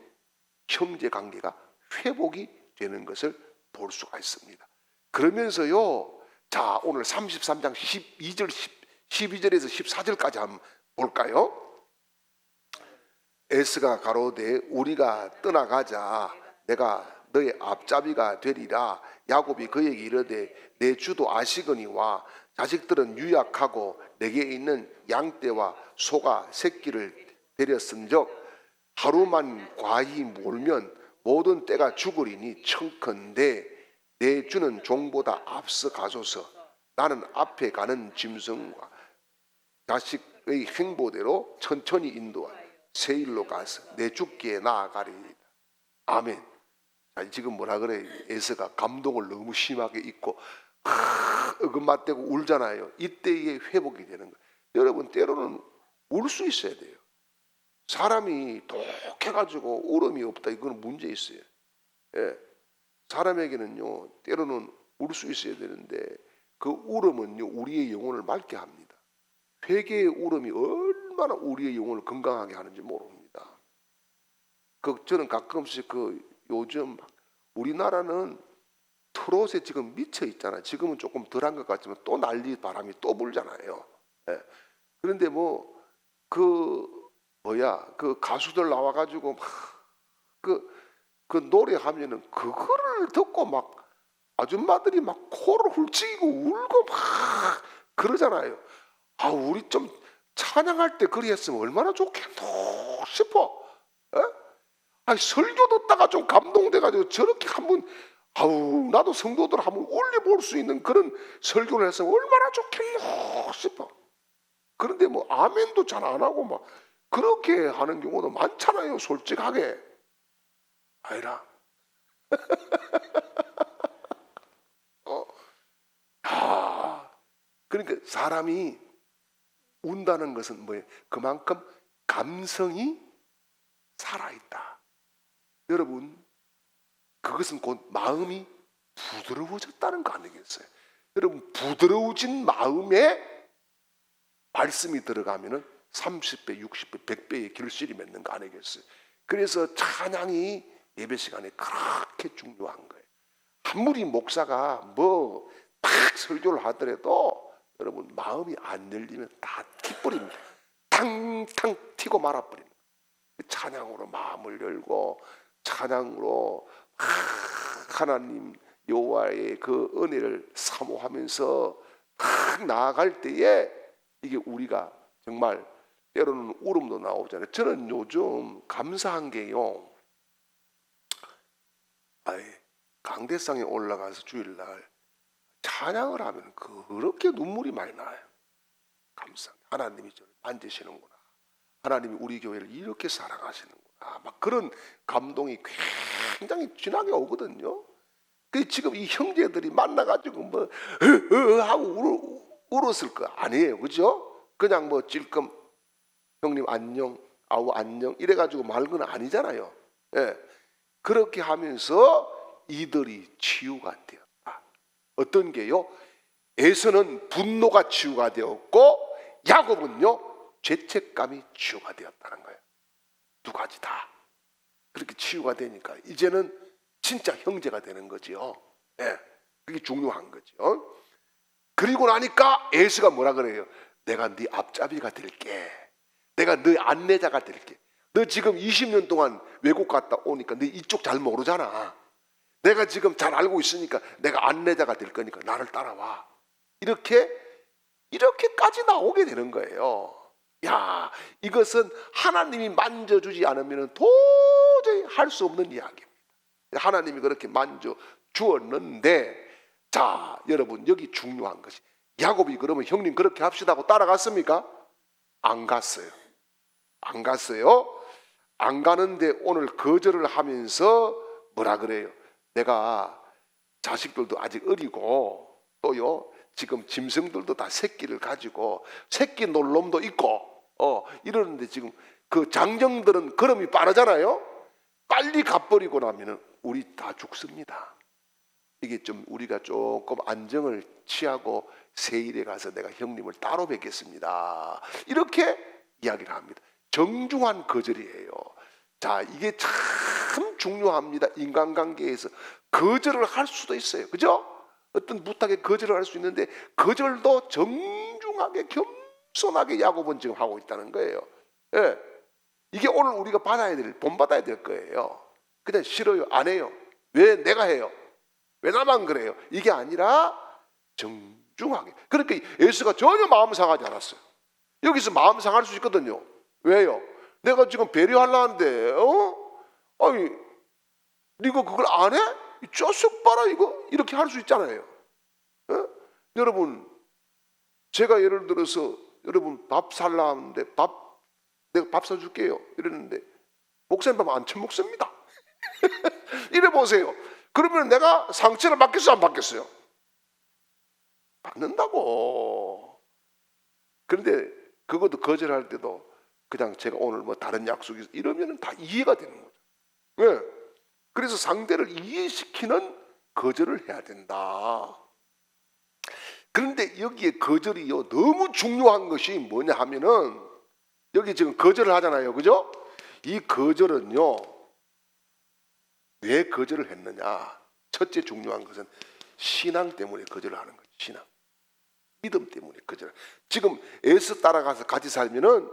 형제 관계가 회복이 되는 것을 볼 수가 있습니다. 그러면서요, 자 오늘 33장 12절에서 14절까지 한번 볼까요? 에스가 가로되 우리가 떠나가자 내가 너의 앞잡이가 되리라. 야곱이 그에게 이르되 내 주도 아시거니와 자식들은 유약하고 내게 있는 양떼와 소가 새끼를 데렸은즉 하루만 과히 몰면 모든 떼가 죽으리니 청컨대 내 주는 종보다 앞서 가소서. 나는 앞에 가는 짐승과 자식의 행보대로 천천히 인도하 세일로 가서 내 주께 나아가리이다. 아멘. 지금 뭐라 그래? 에서가 감동을 너무 심하게 잊고 어금맞대고 울잖아요. 이때에 회복이 되는 거예요. 여러분 때로는 울 수 있어야 돼요. 사람이 독해가지고 울음이 없다 이거는 문제 있어요. 예. 사람에게는요 때로는 울 수 있어야 되는데 그 울음은요 우리의 영혼을 맑게 합니다. 회개의 울음이 얼마나 우리의 영혼을 건강하게 하는지 모릅니다. 저는 가끔씩 요즘 우리나라는 트롯에 지금 미쳐 있잖아요. 지금은 조금 덜한 것 같지만 또 난리 바람이 또 불잖아요. 예. 그런데 그 가수들 나와가지고 그 노래하면은 그거를 듣고 막 아줌마들이 막 코를 훌치고 울고 막 그러잖아요. 아 우리 좀 찬양할 때 그리 했으면 얼마나 좋겠노 싶어. 에? 아니 설교 듣다가 좀 감동돼가지고 저렇게 한번 나도 성도들 한번 올려볼 수 있는 그런 설교를 했으면 얼마나 좋겠노 싶어. 그런데 아멘도 잘 안 하고 막 그렇게 하는 경우도 많잖아요. 솔직하게. 아니라 그러니까 사람이 운다는 것은 뭐예요? 그만큼 감성이 살아있다. 여러분 그것은 곧 마음이 부드러워졌다는 거 아니겠어요? 여러분 부드러워진 마음에 말씀이 들어가면은 30배, 60배, 100배의 결실이 맺는 거 아니겠어요? 그래서 찬양이 예배 시간에 그렇게 중요한 거예요. 아무리 목사가 뭐 막 설교를 하더라도 여러분 마음이 안 열리면 다 튀버립니다. 탕탕 튀고 말아버립니다. 찬양으로 마음을 열고 찬양으로 하나님 여호와의 그 은혜를 사모하면서 나아갈 때에 이게 우리가 정말 때로는 울음도 나오잖아요. 저는 요즘 감사한 게요, 강대상에 올라가서 주일날 찬양을 하면 그렇게 눈물이 많이 나요. 감사. 하나님이 저를 만지시는구나. 하나님이 우리 교회를 이렇게 사랑하시는구나. 막 그런 감동이 굉장히 진하게 오거든요. 그 지금 이 형제들이 만나가지고 뭐 하고 울었을 거 아니에요, 그죠? 그냥 뭐 찔끔 형님 안녕, 아우 안녕 이래가지고 말 건 아니잖아요. 예. 그렇게 하면서 이들이 치유가 되었다. 어떤 게요? 에서는 분노가 치유가 되었고 야곱은요 죄책감이 치유가 되었다는 거예요. 두 가지 다 그렇게 치유가 되니까 이제는 진짜 형제가 되는 거지요. 예, 그게 중요한 거죠. 그리고 나니까 에서가 뭐라 그래요? 내가 네 앞잡이가 될게. 내가 네 안내자가 될게. 너 지금 20년 동안 외국 갔다 오니까 너 이쪽 잘 모르잖아. 내가 지금 잘 알고 있으니까 내가 안내자가 될 거니까 나를 따라와. 이렇게까지 나오게 되는 거예요. 야, 이것은 하나님이 만져주지 않으면 도저히 할 수 없는 이야기입니다. 하나님이 그렇게 만져주었는데, 자, 여러분 여기 중요한 것이 야곱이 그러면 형님 그렇게 합시다 하고 따라갔습니까? 안 갔어요. 안 갔어요. 안 가는데 오늘 거절을 하면서 뭐라 그래요? 내가 자식들도 아직 어리고 또요 지금 짐승들도 다 새끼를 가지고 새끼 놀 놈도 있고 이러는데 지금 그 장정들은 걸음이 빠르잖아요. 빨리 가버리고 나면은 우리 다 죽습니다. 이게 좀 우리가 조금 안정을 취하고 세일에 가서 내가 형님을 따로 뵙겠습니다. 이렇게 이야기를 합니다. 정중한 거절이에요. 자, 이게 참 중요합니다. 인간관계에서 거절을 할 수도 있어요. 그죠? 어떤 부탁에 거절을 할 수 있는데 거절도 정중하게 겸손하게 야곱은 지금 하고 있다는 거예요. 예. 이게 오늘 우리가 본받아야 될 거예요. 그냥 싫어요, 안 해요. 왜 내가 해요? 왜 나만 그래요? 이게 아니라 정중하게. 그러니까 예수가 전혀 마음 상하지 않았어요. 여기서 마음 상할 수 있거든요. 왜요? 내가 지금 배려하려는데 아니 네가 그걸 안 해? 쪼쓱 봐라 이거 이렇게 할 수 있잖아요. 여러분 제가 예를 들어서 여러분 밥 살라 하는데 내가 밥 사줄게요 이랬는데 목사님 밥 안 처먹습니다. 이래 보세요. 그러면 내가 상처를 받겠어요 안 받겠어요? 받는다고. 그런데 그것도 거절할 때도 그냥 제가 오늘 뭐 다른 약속이 있어 이러면 다 이해가 되는 거죠. 왜? 그래서 상대를 이해시키는 거절을 해야 된다. 그런데 여기에 거절이요 너무 중요한 것이 뭐냐 하면은 여기 지금 거절을 하잖아요, 그죠? 이 거절은요 왜 거절을 했느냐? 첫째 중요한 것은 신앙 때문에 거절을 하는 거죠. 신앙, 믿음 때문에 거절. 지금 에서 따라가서 같이 살면은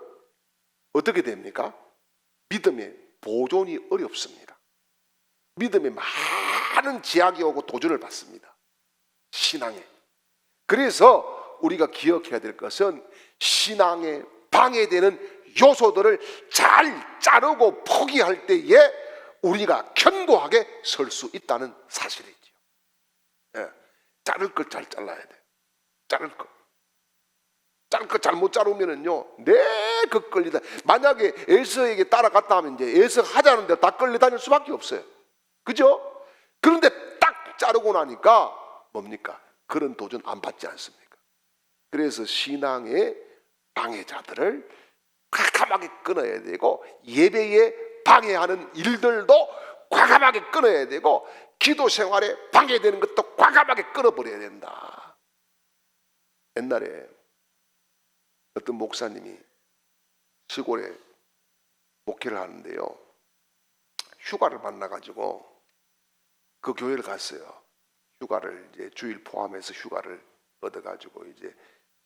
어떻게 됩니까? 믿음의 보존이 어렵습니다. 믿음에 많은 제약이 오고 도전을 받습니다. 신앙에. 그래서 우리가 기억해야 될 것은 신앙에 방해되는 요소들을 잘 자르고 포기할 때에 우리가 견고하게 설 수 있다는 사실이죠. 예. 자를 걸 잘 잘라야 돼요. 자를 거. 자를 거 잘못 자르면은요, 그 끌리다. 만약에 에서에게 따라갔다 하면 이제 에서 하자는데 다 끌려다닐 수밖에 없어요. 그죠? 그런데 딱 자르고 나니까 뭡니까? 그런 도전 안 받지 않습니까? 그래서 신앙의 방해자들을 과감하게 끊어야 되고 예배에 방해하는 일들도 과감하게 끊어야 되고 기도 생활에 방해되는 것도 과감하게 끊어버려야 된다. 옛날에 어떤 목사님이 시골에 목회를 하는데요, 휴가를 만나가지고 그 교회를 갔어요. 휴가를 이제 주일 포함해서 휴가를 얻어가지고 이제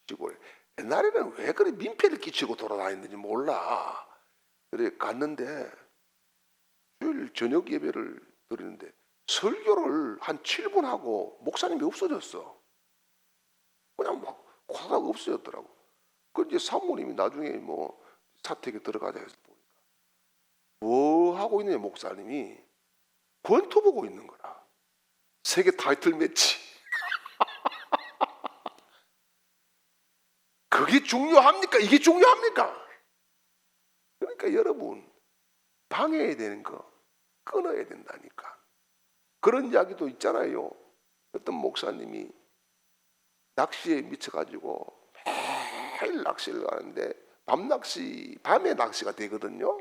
시골. 옛날에는 왜 그래 민폐를 끼치고 돌아다니는지 몰라. 그래 갔는데 주일 저녁 예배를 드리는데 설교를 한 7분 하고 목사님이 없어졌어. 그냥 막 화가 없어졌더라고. 그 이제 사모님이 나중에 뭐 사택에 들어가자 해서 보니까 뭐 하고 있느냐 목사님이 권투 보고 있는 거라. 세계 타이틀 매치. 그게 중요합니까? 이게 중요합니까? 그러니까 여러분 방해해야 되는 거 끊어야 된다니까. 그런 이야기도 있잖아요. 어떤 목사님이 낚시에 미쳐가지고 매일 낚시를 가는데 밤에 낚시가 되거든요.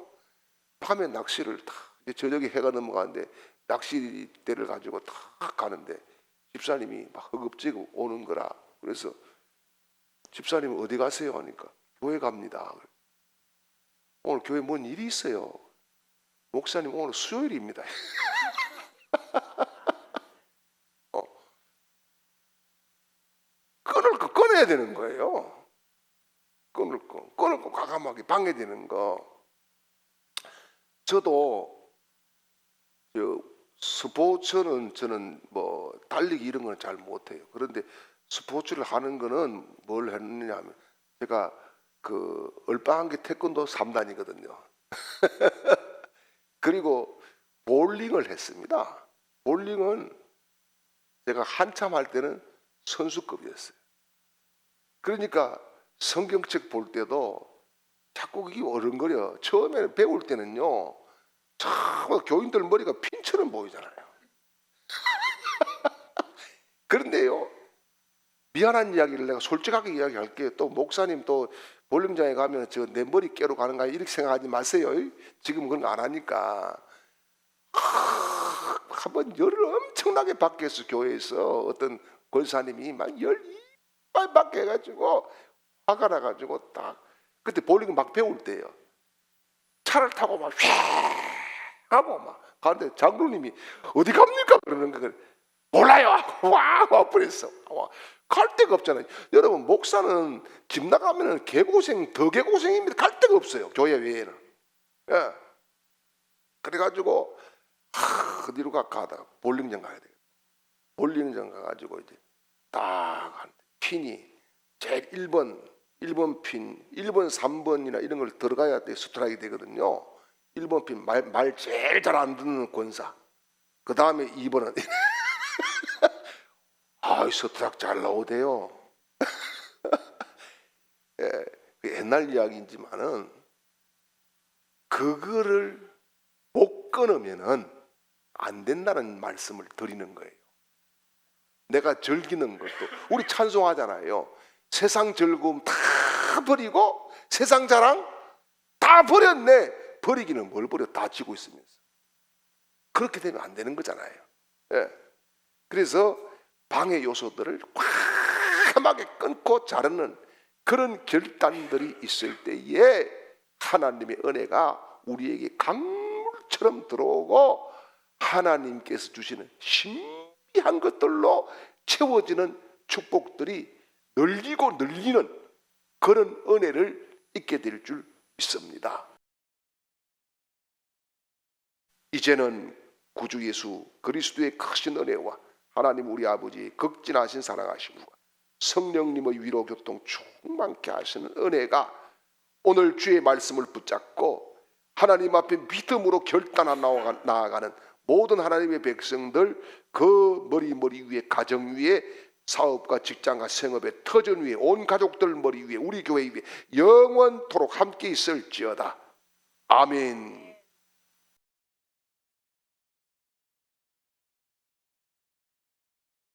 밤에 낚시를 다 저녁에 해가 넘어가는데 낚시대를 가지고 딱 가는데 집사님이 막 허겁지겁 오는 거라. 그래서 집사님 어디 가세요? 하니까 교회 갑니다. 오늘 교회 뭔 일이 있어요? 목사님 오늘 수요일입니다. 끊을 거 끊어야 되는 거예요. 끊을 거 과감하게 방해되는 거. 저도 스포츠는 저는 뭐 달리기 이런 거는 잘 못해요. 그런데 스포츠를 하는 거는 뭘 했느냐 하면 제가 그 얼빵한 게 태권도 3단이거든요. 그리고 볼링을 했습니다. 볼링은 제가 한참 할 때는 선수급이었어요. 그러니까 성경책 볼 때도 자꾸 이게 어른거려. 처음에 배울 때는요, 참 교인들 머리가 핀처럼 보이잖아요. 그런데요, 미안한 이야기를 내가 솔직하게 이야기할게요. 또 목사님 또 볼링장에 가면 저 내 머리 깨러 가는 거 이렇게 생각하지 마세요. 지금 그런 거 안 하니까. 한번 열을 엄청나게 받게 해서 교회에서 어떤 권사님이 막 열 이빨 받게 해가지고 화가 나가지고 딱 그때 볼링 막 배울 때요. 차를 타고 막 휘 하고 막 가는데 장로님이 어디 갑니까? 그러는 거예요. 몰라요. 와 버렸어. 갈 데가 없잖아요. 여러분 목사는 집 나가면은 더 개고생입니다. 갈 데가 없어요. 교회 외에는. 예. 그래가지고 어디로 가다 볼링장 가야 돼요. 볼링장 가가지고 이제 딱 핀이 제일 1번 핀, 1번, 3번이나 이런 걸 들어가야 돼 스트라이크 되거든요. 1번 핀 말 제일 잘 안 듣는 권사. 그 다음에 2번은 스트라이크 잘 나오대요. 예, 옛날 이야기이지만은 그거를 못 끊으면은 안 된다는 말씀을 드리는 거예요. 내가 즐기는 것도 우리 찬송하잖아요. 세상 즐거움 다 버리고 세상 자랑 다 버렸네. 버리기는 뭘 버려? 다 지고 있으면서. 그렇게 되면 안 되는 거잖아요. 예. 그래서 방해 요소들을 과감하게 끊고 자르는 그런 결단들이 있을 때에 하나님의 은혜가 우리에게 강물처럼 들어오고 하나님께서 주시는 신비한 것들로 채워지는 축복들이 늘리고 늘리는 그런 은혜를 있게 될 줄 믿습니다. 이제는 구주 예수 그리스도의 크신 은혜와 하나님 우리 아버지의 극진하신 사랑하심과 성령님의 위로 교통 충만케 하시는 은혜가 오늘 주의 말씀을 붙잡고 하나님 앞에 믿음으로 결단하여 나아가는 모든 하나님의 백성들 그 머리 위에 가정 위에 사업과 직장과 생업의 터전 위에 온 가족들 머리 위에 우리 교회 위에 영원토록 함께 있을지어다. 아멘.